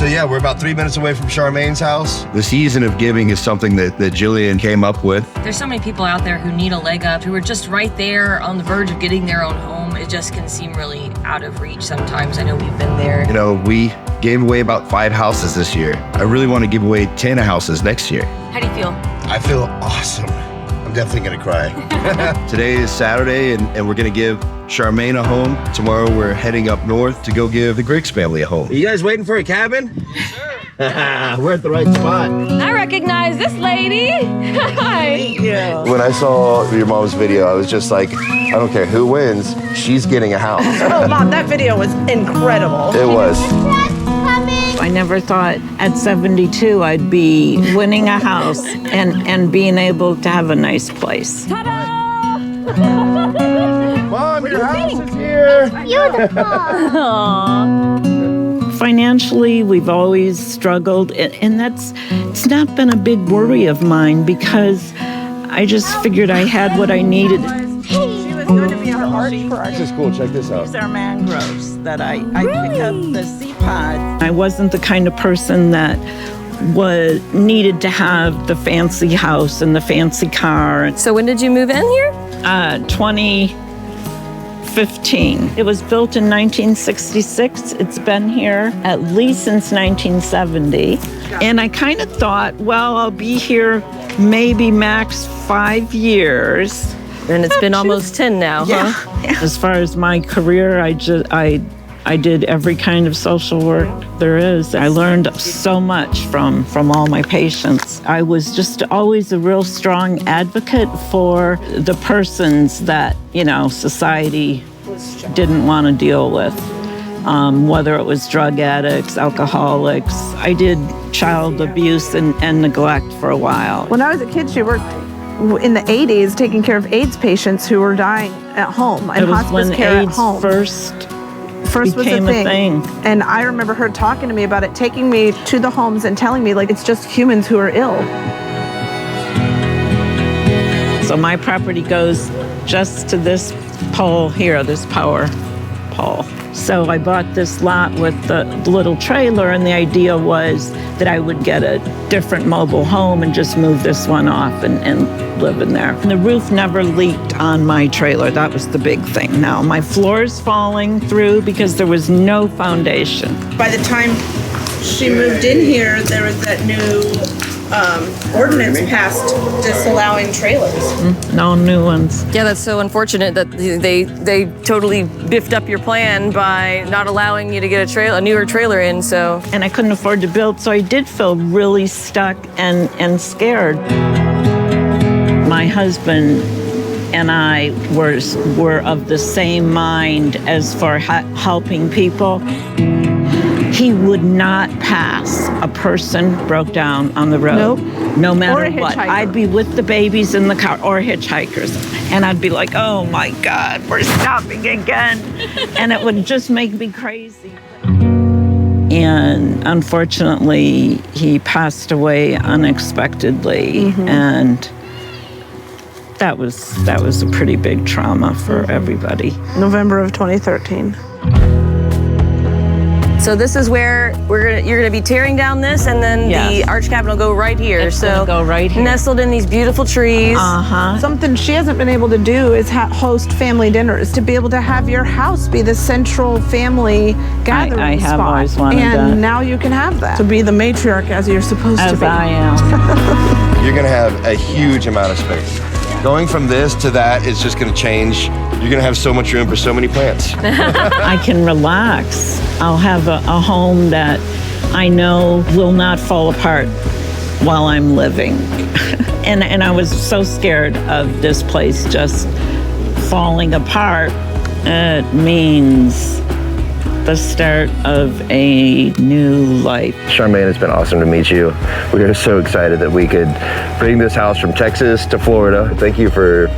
So yeah, we're about 3 minutes away from Charmaine's house. The season of giving is something that Jillian came up with. There's so many people out there who need a leg up, who are just right there on the verge of getting their own home. It just can seem really out of reach sometimes. I know we've been there. You know, we gave away about 5 houses this year. I really want to give away 10 houses next year. How do you feel? I feel awesome. I'm definitely gonna cry. Today is Saturday, and we're gonna give Charmaine a home. Tomorrow we're heading up north to go give the Griggs family a home. Are you guys waiting for a cabin? Yes, sir. We're at the right spot. I recognize this lady. Hi. Yeah. When I saw your mom's video, I was just like, I don't care who wins, she's getting a house. Oh, Mom, that video was incredible. It was. I never thought at 72 I'd be winning a house and being able to have a nice place. Ta-da! Mom, your house is here. Financially, we've always struggled, and it's not been a big worry of mine because I just figured I had what I needed. She was going to be our party for our This is cool, check this out. These are mangroves that I pick up the sea pod. I wasn't the kind of person that needed to have the fancy house and the fancy car. So when did you move in here? 2015. It was built in 1966. It's been here at least since 1970. And I kind of thought, well, I'll be here maybe max 5 years. And it's been almost 10 now, Yeah. huh? As far as my career, I did every kind of social work there is. I learned so much from all my patients. I was just always a real strong advocate for the persons that, society didn't want to deal with. Whether it was drug addicts, alcoholics. I did child abuse and neglect for a while. When I was a kid, she worked in the 80s taking care of AIDS patients who were dying at home and It was hospice when care AIDS at home. first was became a a thing. And I remember her talking to me about it, taking me to the homes and telling me, like, it's just humans who are ill. So my property goes just to this pole here, this power pole. So I bought this lot with the little trailer, and the idea was that I would get a different mobile home and just move this one off and live in there. And the roof never leaked on my trailer. That was the big thing. Now, my floor's falling through because there was no foundation. By the time she moved in here, there was that new ordinance passed disallowing trailers. No new ones. Yeah, that's so unfortunate that they totally biffed up your plan by not allowing you to get a newer trailer in, so. And I couldn't afford to build, so I did feel really stuck and scared. My husband and I were of the same mind as for helping people. He would not pass a person broke down on the road. Nope. No Or matter a what. hitchhiker. I'd be with the babies in the car, or hitchhikers. And I'd be like, oh my God, we're stopping again. And it would just make me crazy. And unfortunately, he passed away unexpectedly. And that was a pretty big trauma for everybody. November of 2013. So this is where you're gonna be tearing down this, and then Yes. the arch cabin will go right here. It's gonna go right here. Nestled in these beautiful trees. Something she hasn't been able to do is host family dinners, to be able to have your house be the central family gathering I have spot. always wanted and that. now you can have that. To be the matriarch as you're supposed to As be. I am. You're gonna have a huge amount of space. Going from this to that is just gonna change. You're gonna have so much room for so many plants. I can relax. I'll have a home that I know will not fall apart while I'm living. and I was so scared of this place just falling apart. It means the start of a new life. Charmaine, it's been awesome to meet you. We are so excited that we could bring this house from Texas to Florida. Thank you for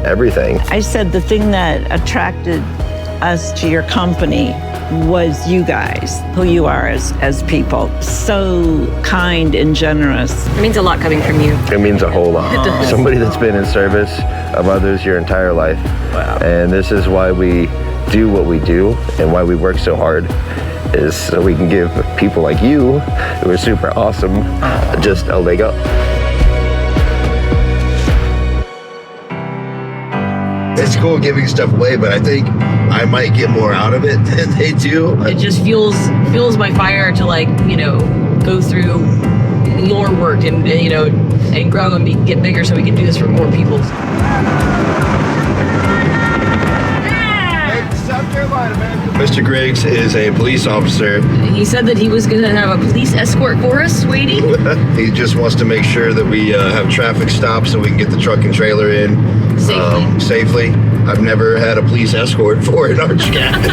everything. I said the thing that attracted us to your company was you guys, who you are as people. So kind and generous. It means a lot coming from you. It means a whole lot. Somebody that's been in service of others your entire life. Wow. And this is why we do what we do and why we work so hard. is so we can give people like you, who are super awesome, just a leg up. It's cool giving stuff away, but I think I might get more out of it than they do. It just fuels my fire to, like, you know, go through more work and you know, and grow and get bigger so we can do this for more people. Mr. Griggs is a police officer. He said that he was going to have a police escort for us waiting. He just wants to make sure that we have traffic stops so we can get the truck and trailer in safely. I've never had a police escort for an arch cabin.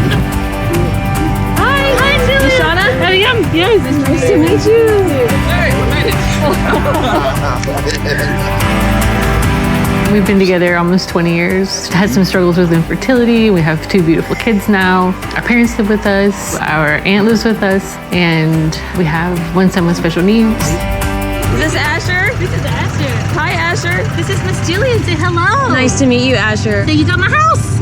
Hi, Dylan. Shauna? I am. Yes, it's nice to meet you. Hey, we made it. We've been together almost 20 years. Had some struggles with infertility. We have 2 beautiful kids now. Our parents live with us. Our aunt lives with us. And we have 1 son with special needs. Is this Asher? This is Asher. Hi, Asher. This is Miss Julian. Say hello. Nice to meet you, Asher. So you got my house.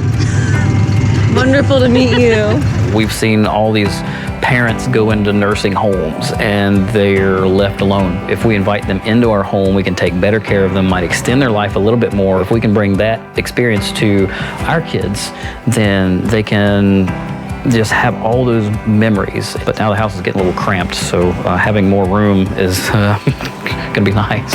Wonderful to meet you. We've seen all these parents go into nursing homes and they're left alone. If we invite them into our home, we can take better care of them, might extend their life a little bit more. If we can bring that experience to our kids, then they can just have all those memories. But now the house is getting a little cramped, so having more room is gonna be nice.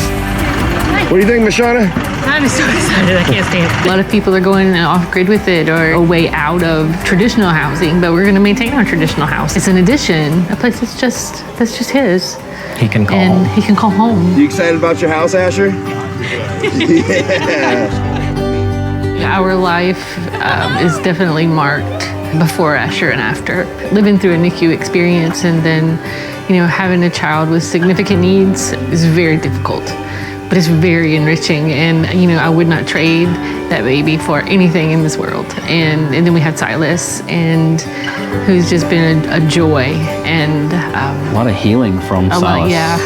What do you think, Mashana? I'm so excited, I can't stand it. A lot of people are going off grid with it or a way out of traditional housing, but we're gonna maintain our traditional house. It's an addition, a place that's just his. He can call And home. he can call home. You excited about your house, Asher? Yeah. Our life is definitely marked before Asher and after. Living through a NICU experience and then, you know, having a child with significant needs is very difficult. But it's very enriching, and you know, I would not trade that baby for anything in this world. And then we had Silas, and who's just been a joy, and A lot of healing from a Silas. lot, yeah.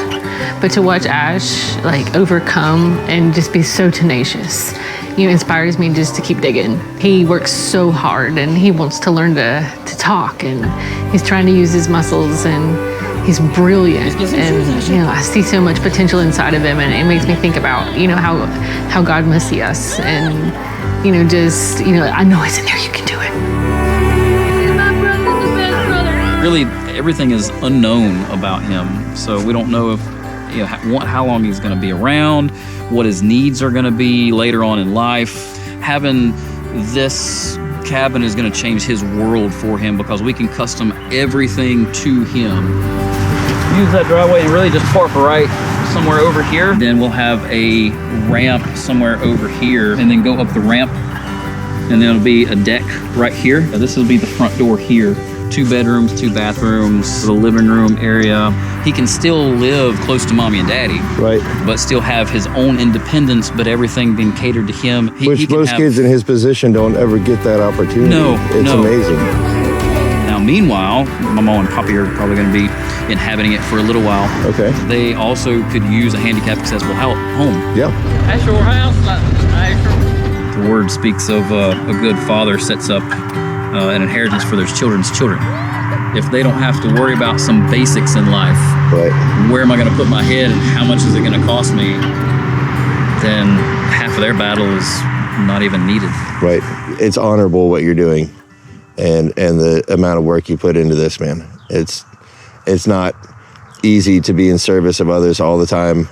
But to watch Ash like overcome and just be so tenacious, you know, inspires me just to keep digging. He works so hard, and he wants to learn to talk, and he's trying to use his muscles, and he's brilliant, and you know, I see so much potential inside of him, and it makes me think about, you know, how God must see us, and you know, just, you know, I know it's in there. You can do it. Really, everything is unknown about him, so we don't know if, you know, how long he's going to be around, what his needs are going to be later on in life. Having this cabin is going to change his world for him because we can custom everything to him. Use that driveway and really just park right somewhere over here. Then we'll have a ramp somewhere over here and then go up the ramp, and then it'll be a deck right here. This will be the front door here. 2 bedrooms, 2 bathrooms, the living room area. He can still live close to mommy and daddy, Right. but still have his own independence, but everything being catered to him. Which he can most have- kids in his position don't ever get that opportunity. No, It's no. amazing. Now, meanwhile, my mom and Poppy are probably going to be inhabiting it for a little while. Okay. They also could use a handicap accessible home. Yeah. That's your house. The word speaks of a good father sets up an inheritance for their children's children. If they don't have to worry about some basics in life, Right. where am I going to put my head and how much is it going to cost me, then half of their battle is not even needed. Right. It's honorable what you're doing, and the amount of work you put into this, man. It's not easy to be in service of others all the time,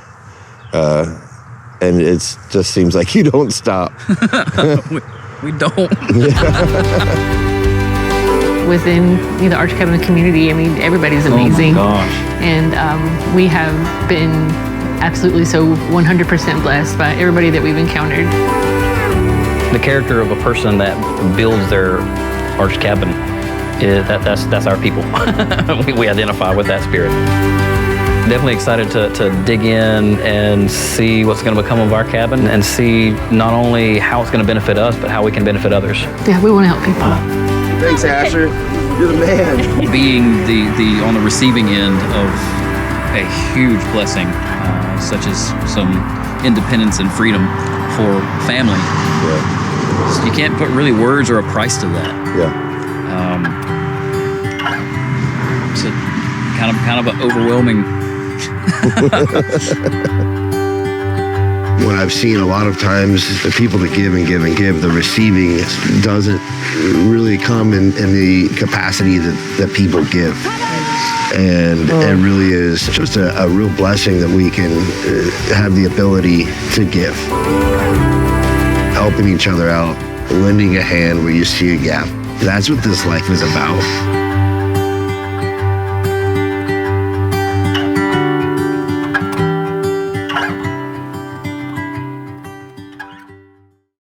and it just seems like you don't stop. We don't. Within, you know, the Arch Cabin community, I mean, everybody's amazing. Oh my gosh. And we have been absolutely so 100% blessed by everybody that we've encountered. The character of a person that builds their arch cabin, that's our people. we identify with that spirit. Definitely excited to dig in and see what's going to become of our cabin and see not only how it's going to benefit us, but how we can benefit others. Yeah, we want to help people. Thanks, Asher. You're the man. Being the on the receiving end of a huge blessing, such as some independence and freedom for family. Yeah. You can't put really words or a price to that. Yeah. kind of an overwhelming. What I've seen a lot of times is the people that give and give and give, the receiving doesn't really come in the capacity that people give. And it really is just a real blessing that we can have the ability to give. Helping each other out, lending a hand where you see a gap. That's what this life is about.